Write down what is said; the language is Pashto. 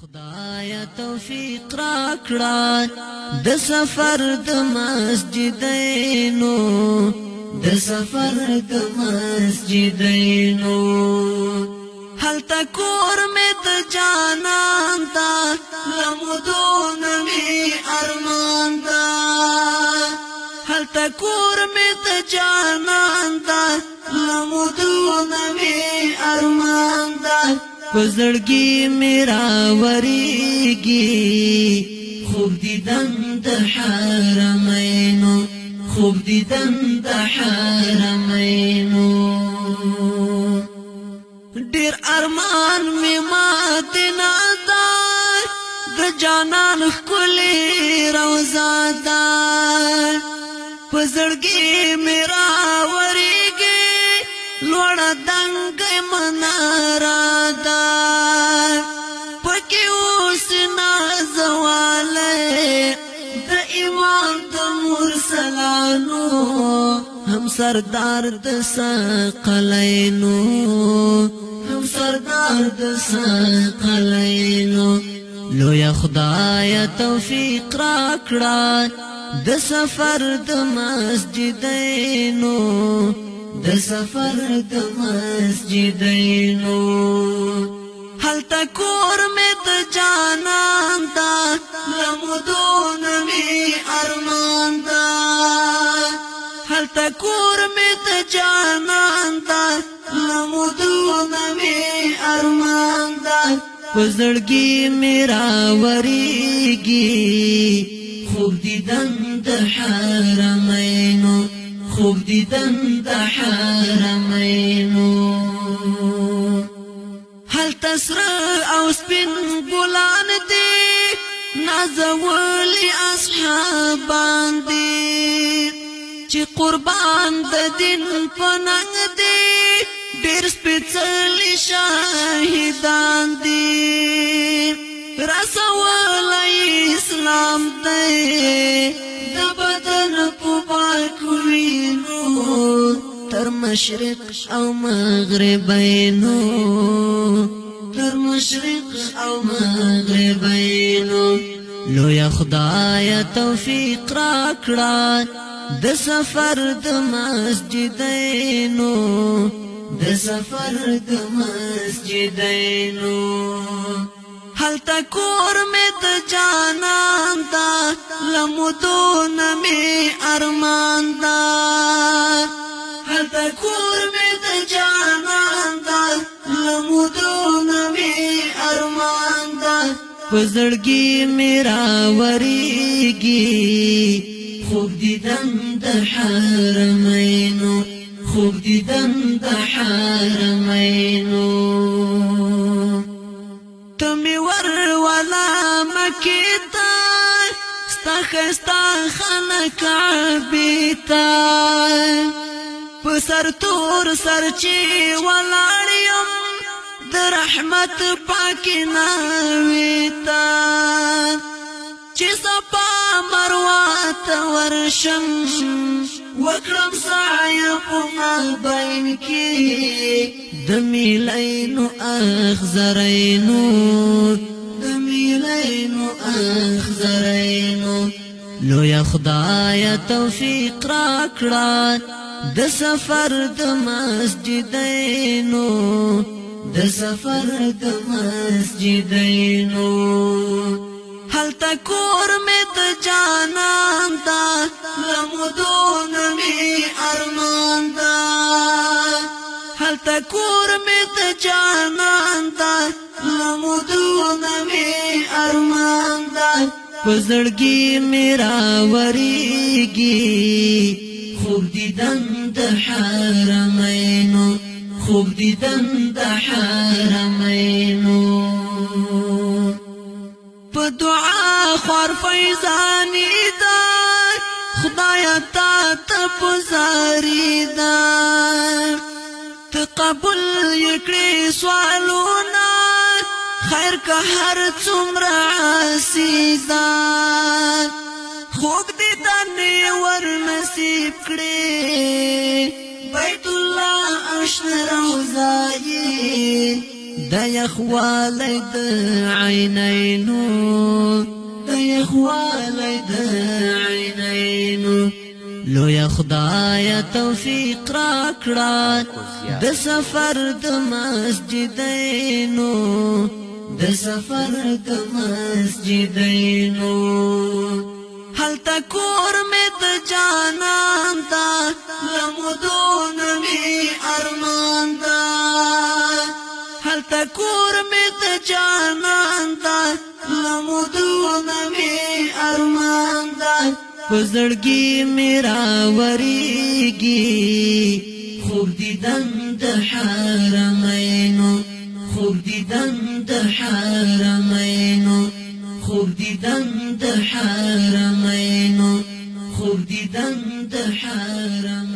خدای توفیق راکړه د سفر د مسجدینو د سفر د مسجدینو هل تکور می د جانان دا لمدون می ارمان دا هل تکور می د جانان دا لمدون می ارمان دا پزړګي میرا وریږي خوب دیدن د حرمینو خوب دیدن د حرمینو ډیر ارمان می ماتنا دا د جانان خولي روزا دا پزړګي میرا وریږي لوړ دنګ منارا دا پکې اوس نازواله د ایمان د مرسلانو هم سردار د ثقلینو هم سردار د ثقلینو لویا خدای توفیق راکړه د سفر د مسجدینو د سفر د مسجدینو هل تکور می د جانان دا لمدون می ارمان دا هل تکور می د جانان دا لمدون می ارمان دا پزړګي میرا وریږي خوب دیدن د حرمینو خوب دیدن د حرمینو هل تسر او سپین ګلان دی نازولی اصحابان دی چې قربان د دین پننګ دی ډیر سپېڅلي شاهدان دی رسول اسلام دی د بدن په پاکوینو تر مشرق او مغربینو تر مشرق او مغربینو لویا خدای توفیق راکړه د سفر د مسجدینو د سفر د مسجدینو هل تکور می د جانان دا لمدون می ارمان دا هل تکور می د جانان دا لمدون می ارمان دا پزړګي میرا وریږي خوب دیدن د حرمینو خوب دیدن د حرمینو تمی ور ولا مکیتا ستخستا خلق عبیتا پسر تور سرچی ولاړیم د رحمت پاکی ناویتا چې صفا مروه ته ورشم وکړم سعی په مابین کې د میلینو اخزرینو د میلینو اخزرینو لویا خدای توفیق راکړه د سفر د مسجدینو د سفر د مسجدینو هل تکور می د جانان دا لمدون می ارمان دا هل تکور می د جانان دا لمدون می ارمان دا پزړګي میرا وریږي خوب دیدن د حرمینو خوب دیدن د حرمینو په دعا خور فیضانی دا خدایا تا تپزاری دا تقبل یکړي سوالونه خیر که هر څومره عزیزا خوږ دیدن ور نصیب کړي بیت الله اشنا روزای د یخوالی د عینینو د یخوالی د عینینو لوی خدای توفیق راکړه د سفر د مسجدینو د سفر د مسجدینو هلته کور مې د جانان دا لمدون مې ارمان دا هلته کور مې د جانان دا لمدون مې ارمان دا پزړګي میرا وریږي خوب دیدن د حرمینو خوب دیدن د حرمینو خوب دیدن د حرمینو خوب دیدن د حرمینو